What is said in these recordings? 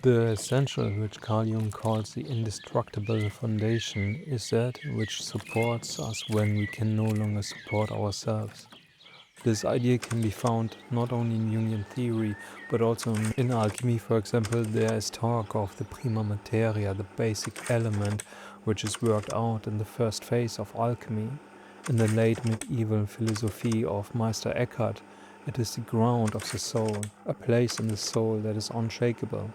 The essential, which Carl Jung calls the indestructible foundation, is that which supports us when we can no longer support ourselves. This idea can be found not only in Jungian theory, but also in alchemy. For example, there is talk of the prima materia, the basic element which is worked out in the first phase of alchemy. In the late medieval philosophy of Meister Eckhart, it is the ground of the soul, a place in the soul that is unshakable.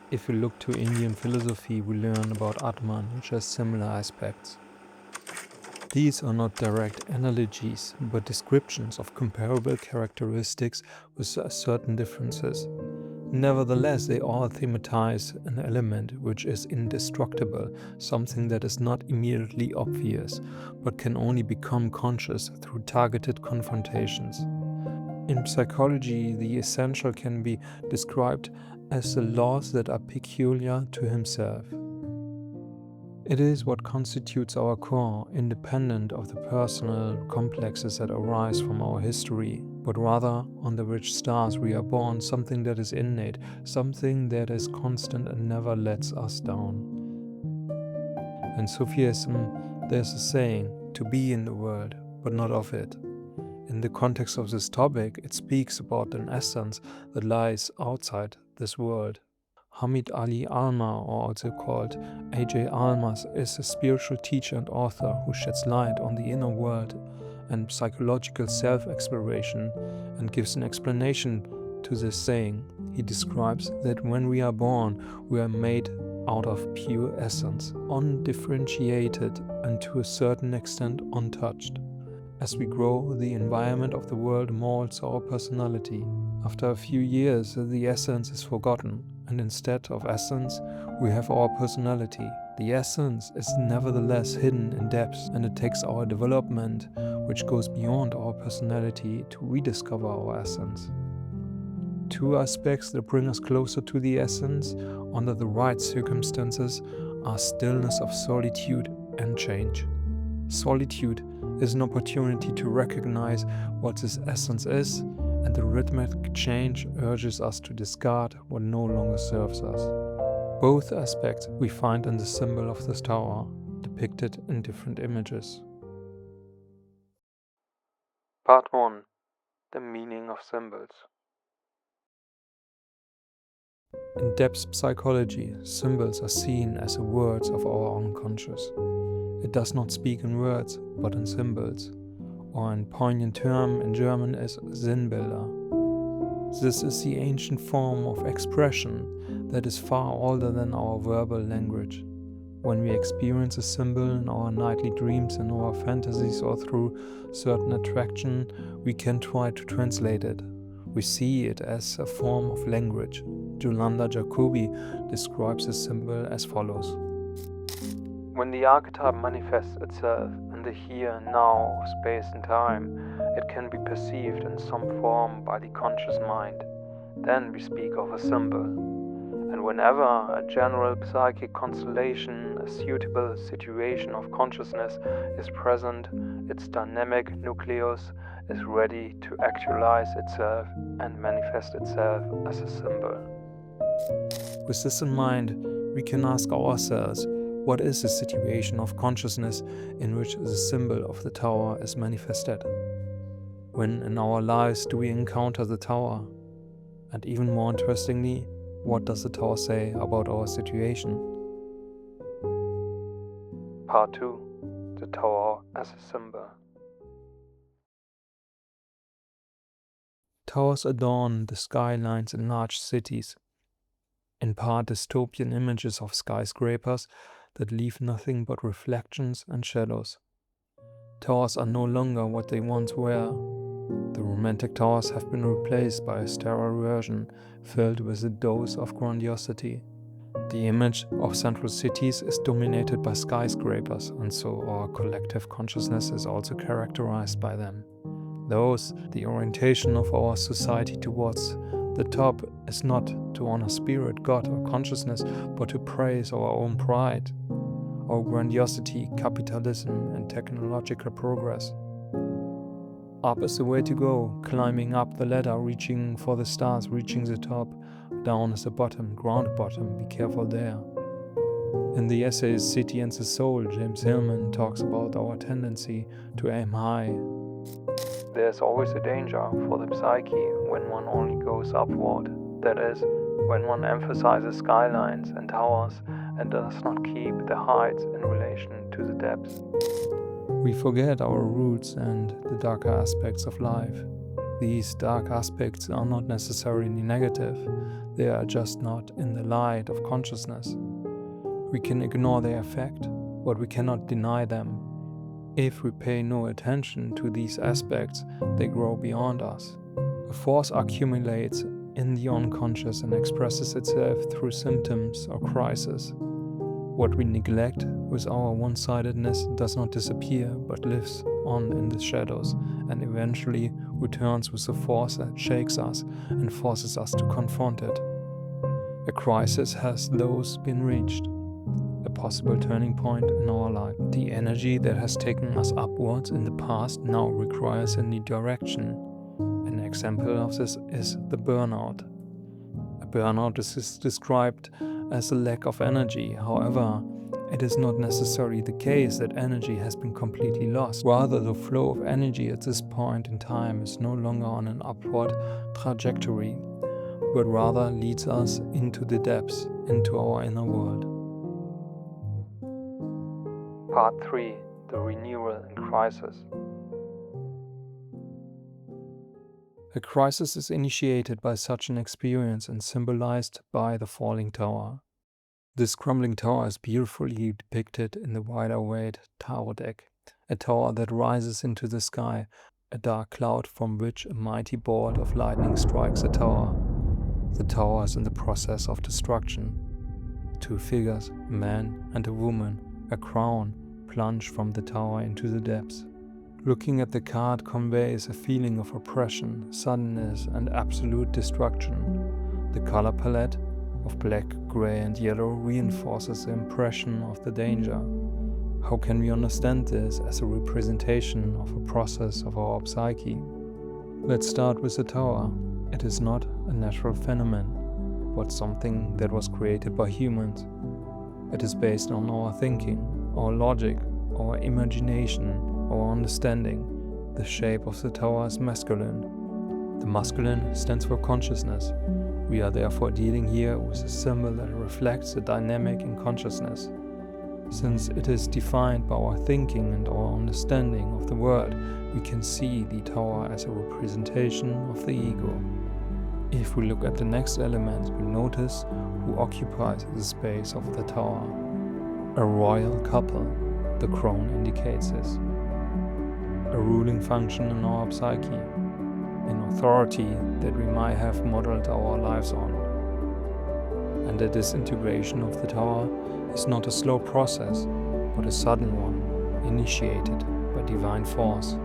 If we look to Indian philosophy, we learn about Atman, which has similar aspects. These are not direct analogies, but descriptions of comparable characteristics with certain differences. Nevertheless, they all thematize an element which is indestructible, something that is not immediately obvious, but can only become conscious through targeted confrontations. In psychology, the essential can be described as the laws that are peculiar to himself. It is what constitutes our core, independent of the personal complexes that arise from our history, but rather on the rich stars we are born, something that is innate, something that is constant and never lets us down. In Sufism, there's a saying, to be in the world, but not of it. In the context of this topic, it speaks about an essence that lies outside this world. Hamid Ali Alma, or also called A.J. Almaas, is a spiritual teacher and author who sheds light on the inner world and psychological self-exploration and gives an explanation to this saying. He describes that when we are born, we are made out of pure essence, undifferentiated and to a certain extent untouched. As we grow, the environment of the world molds our personality. After a few years, the essence is forgotten, and instead of essence, we have our personality. The essence is nevertheless hidden in depths, and it takes our development, which goes beyond our personality, to rediscover our essence. Two aspects that bring us closer to the essence, under the right circumstances, are stillness of solitude and change. Solitude is an opportunity to recognize what this essence is, and the rhythmic change urges us to discard what no longer serves us. Both aspects we find in the symbol of this tower, depicted in different images. Part 1. The meaning of symbols. In depth psychology, symbols are seen as the words of our unconscious. It does not speak in words, but in symbols, or in poignant term in German as Sinnbilder. This is the ancient form of expression that is far older than our verbal language. When we experience a symbol in our nightly dreams, in our fantasies, or through certain attraction, we can try to translate it. We see it as a form of language. Jolande Jacobi describes a symbol as follows. When the archetype manifests itself in the here and now of space and time, it can be perceived in some form by the conscious mind. Then we speak of a symbol. And whenever a general psychic constellation, a suitable situation of consciousness is present, its dynamic nucleus is ready to actualize itself and manifest itself as a symbol. With this in mind, we can ask ourselves, what is the situation of consciousness in which the symbol of the tower is manifested? When in our lives do we encounter the tower? And even more interestingly, what does the tower say about our situation? Part 2. The tower as a symbol. Towers adorn the skylines in large cities, in part dystopian images of skyscrapers that leave nothing but reflections and shadows. Towers are no longer what they once were. The romantic towers have been replaced by a sterile version filled with a dose of grandiosity. The image of central cities is dominated by skyscrapers, and so our collective consciousness is also characterized by them. Thus, the orientation of our society towards the top is not to honor spirit, God, or consciousness, but to praise our own pride, our grandiosity, capitalism, and technological progress. Up is the way to go, climbing up the ladder, reaching for the stars, reaching the top. down is the bottom, ground bottom, be careful there. In the essay City and the Soul, James Hillman talks about our tendency to aim high. There's always a danger for the psyche when one only goes upward, that is, when one emphasizes skylines and towers and does not keep the heights in relation to the depths. We forget our roots and the darker aspects of life. These dark aspects are not necessarily negative, they are just not in the light of consciousness. We can ignore their effect, but we cannot deny them. If we pay no attention to these aspects, they grow beyond us. A force accumulates in the unconscious and expresses itself through symptoms or crises. What we neglect with our one-sidedness does not disappear, but lives on in the shadows and eventually returns with a force that shakes us and forces us to confront it. A crisis has thus been reached, a possible turning point in our life. The energy that has taken us upwards in the past now requires a new direction. An example of this is the burnout. A burnout is described as a lack of energy. However, it is not necessarily the case that energy has been completely lost. Rather, the flow of energy at this point in time is no longer on an upward trajectory, but rather leads us into the depths, into our inner world. Part 3. The Renewal and Crisis. A crisis is initiated by such an experience and symbolized by the falling tower. This crumbling tower is beautifully depicted in the Rider-Waite tarot deck, a tower that rises into the sky, a dark cloud from which a mighty bolt of lightning strikes the tower. The tower is in the process of destruction. Two figures, a man and a woman, a crown, plunge from the tower into the depths. Looking at the card conveys a feeling of oppression, suddenness, and absolute destruction. The color palette of black, gray, and yellow reinforces the impression of the danger. How can we understand this as a representation of a process of our psyche? Let's start with the tower. It is not a natural phenomenon, but something that was created by humans. It is based on our thinking, our logic, our imagination, our understanding. The shape of the tower is masculine. The masculine stands for consciousness. We are therefore dealing here with a symbol that reflects the dynamic in consciousness. Since it is defined by our thinking and our understanding of the world, we can see the tower as a representation of the ego. If we look at the next element, we notice who occupies the space of the tower. A royal couple. The crown indicates this. A ruling function in our psyche, an authority that we might have modeled our lives on. And the disintegration of the tower is not a slow process, but a sudden one, initiated by divine force.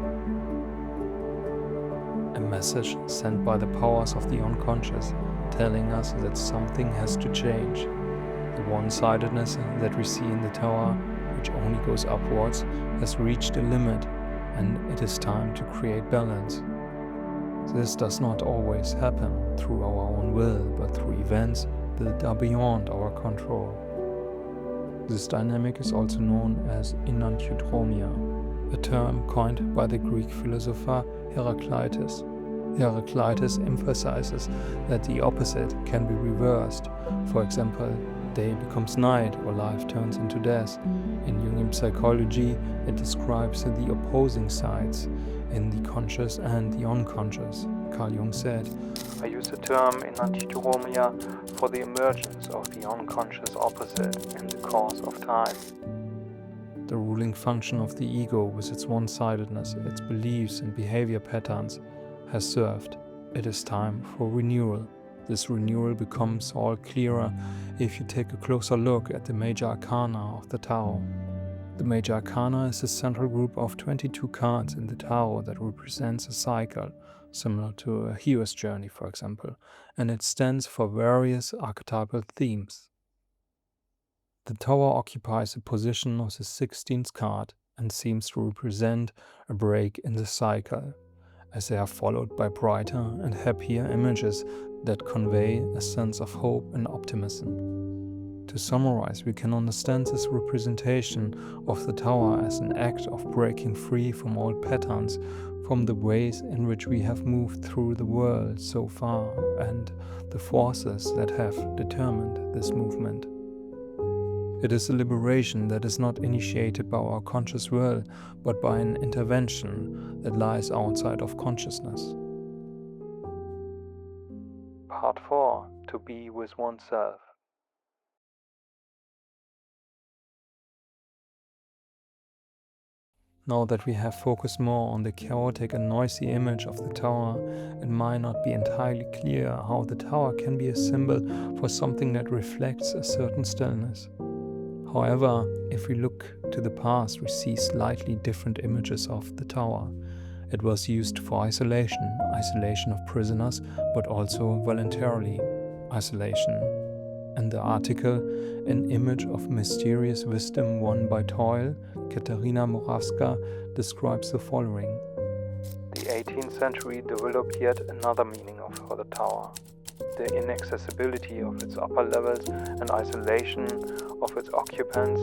A message sent by the powers of the unconscious, telling us that something has to change. The one-sidedness that we see in the tower, which only goes upwards, has reached a limit, and it is time to create balance. This does not always happen through our own will, but through events that are beyond our control. This dynamic is also known as enantiodromia, a term coined by the Greek philosopher Heraclitus. Heraclitus emphasizes that the opposite can be reversed. For example, day becomes night or life turns into death. In Jungian psychology, it describes the opposing sides in the conscious and the unconscious. Carl Jung said, "I use the term enantiodromia for the emergence of the unconscious opposite in the course of time." The ruling function of the ego, with its one-sidedness, its beliefs and behavior patterns, has served. It is time for renewal. This renewal becomes all clearer if you take a closer look at the major arcana of the tarot. The major arcana is a central group of 22 cards in the tarot that represents a cycle, similar to a hero's journey, for example, and it stands for various archetypal themes. The tower occupies the position of the 16th card and seems to represent a break in the cycle. As they are followed by brighter and happier images, that convey a sense of hope and optimism. To summarize, we can understand this representation of the tower as an act of breaking free from old patterns, from the ways in which we have moved through the world so far, and the forces that have determined this movement. It is a liberation that is not initiated by our conscious will, but by an intervention that lies outside of consciousness. Part 4. To be with oneself. Now that we have focused more on the chaotic and noisy image of the tower, it might not be entirely clear how the tower can be a symbol for something that reflects a certain stillness. However, if we look to the past, we see slightly different images of the tower. It was used for isolation of prisoners, but also voluntarily isolation. In the article, an image of mysterious wisdom won by Toil, Katarzyna Murawska describes the following. The 18th century developed yet another meaning for the tower. The inaccessibility of its upper levels and isolation of its occupants,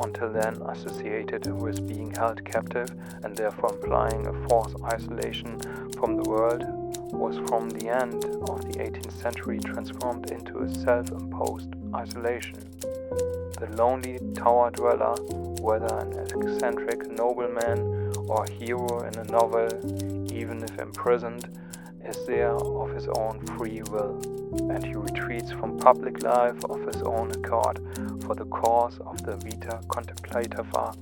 until then associated with being held captive and therefore implying a forced isolation from the world, was from the end of the 18th century transformed into a self-imposed isolation. The lonely tower dweller, whether an eccentric nobleman or a hero in a novel, even if imprisoned, is there of his own free will, and he retreats from public life of his own accord for the cause of the vita contemplativa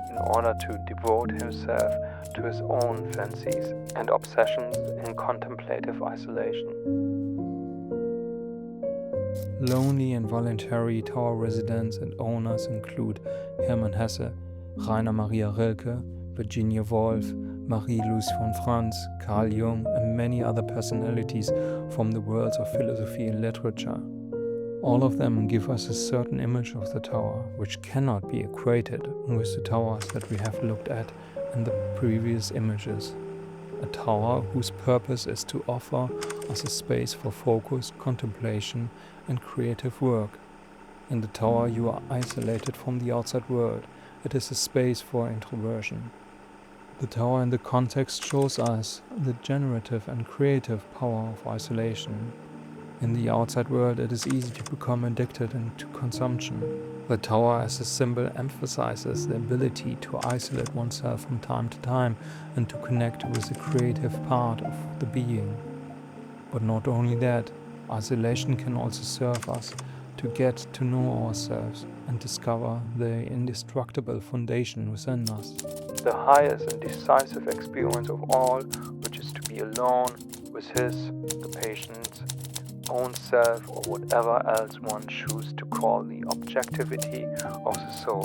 in order to devote himself to his own fancies and obsessions in contemplative isolation. Lonely and voluntary tower residents and owners include Hermann Hesse, Rainer Maria Rilke, Virginia Woolf, Marie-Louise von Franz, Carl Jung, and many other personalities from the worlds of philosophy and literature. All of them give us a certain image of the tower, which cannot be equated with the towers that we have looked at in the previous images. A tower whose purpose is to offer us a space for focus, contemplation, and creative work. In the tower you are isolated from the outside world. It is a space for introversion. The tower in the context shows us the generative and creative power of isolation. In the outside world, it is easy to become addicted into consumption. The tower as a symbol emphasizes the ability to isolate oneself from time to time and to connect with the creative part of the being. But not only that, isolation can also serve us to get to know ourselves and discover the indestructible foundation within us. The highest and decisive experience of all, which is to be alone with the patient's own self, or whatever else one chooses to call the objectivity of the soul.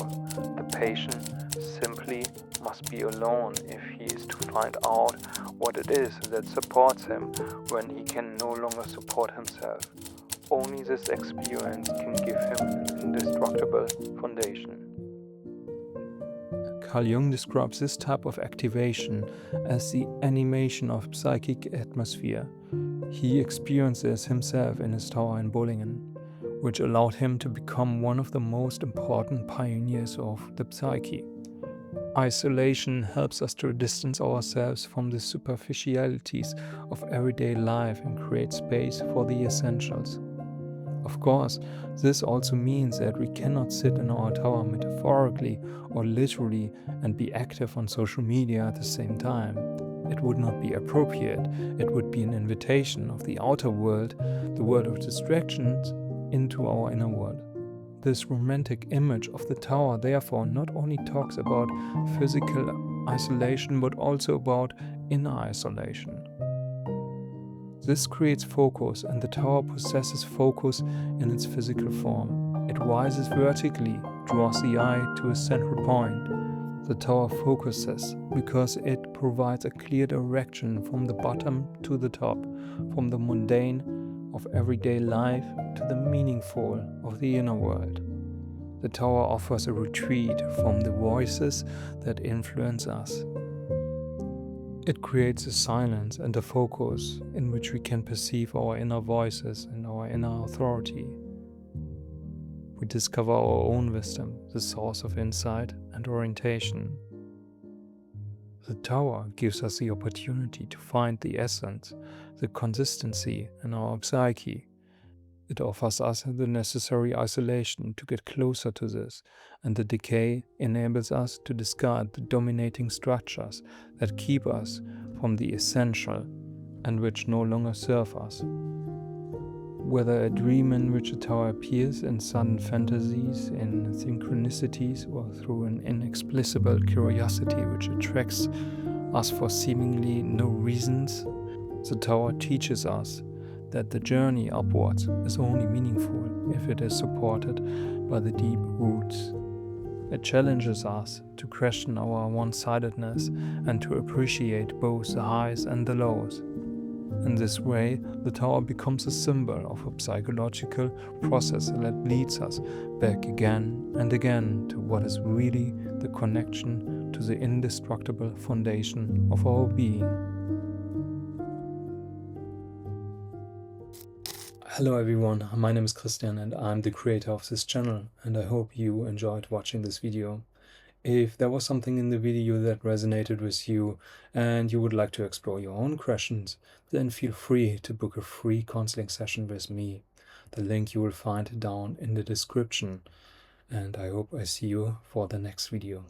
The patient simply must be alone if he is to find out what it is that supports him when he can no longer support himself. Only this experience can give him an indestructible foundation. Carl Jung describes this type of activation as the animation of psychic atmosphere. He experiences himself in his tower in Bollingen, which allowed him to become one of the most important pioneers of the psyche. Isolation helps us to distance ourselves from the superficialities of everyday life and create space for the essentials. Of course, this also means that we cannot sit in our tower metaphorically or literally and be active on social media at the same time. It would not be appropriate. It would be an invitation of the outer world, the world of distractions, into our inner world. This romantic image of the tower therefore not only talks about physical isolation but also about inner isolation. This creates focus, and the tower possesses focus in its physical form. It rises vertically, draws the eye to a central point. The tower focuses because it provides a clear direction from the bottom to the top, from the mundane of everyday life to the meaningful of the inner world. The tower offers a retreat from the voices that influence us. It creates a silence and a focus in which we can perceive our inner voices and our inner authority. We discover our own wisdom, the source of insight and orientation. The tower gives us the opportunity to find the essence, the consistency in our psyche. It offers us the necessary isolation to get closer to this, and the decay enables us to discard the dominating structures that keep us from the essential and which no longer serve us. Whether a dream in which a tower appears in sudden fantasies, in synchronicities, or through an inexplicable curiosity which attracts us for seemingly no reasons, the tower teaches us that the journey upwards is only meaningful if it is supported by the deep roots. It challenges us to question our one-sidedness and to appreciate both the highs and the lows. In this way, the tower becomes a symbol of a psychological process that leads us back again and again to what is really the connection to the indestructible foundation of our being. Hello everyone, my name is Christian and I'm the creator of this channel, and I hope you enjoyed watching this video. If there was something in the video that resonated with you and you would like to explore your own questions, then feel free to book a free counseling session with me. The link you will find down in the description, and I hope I see you for the next video.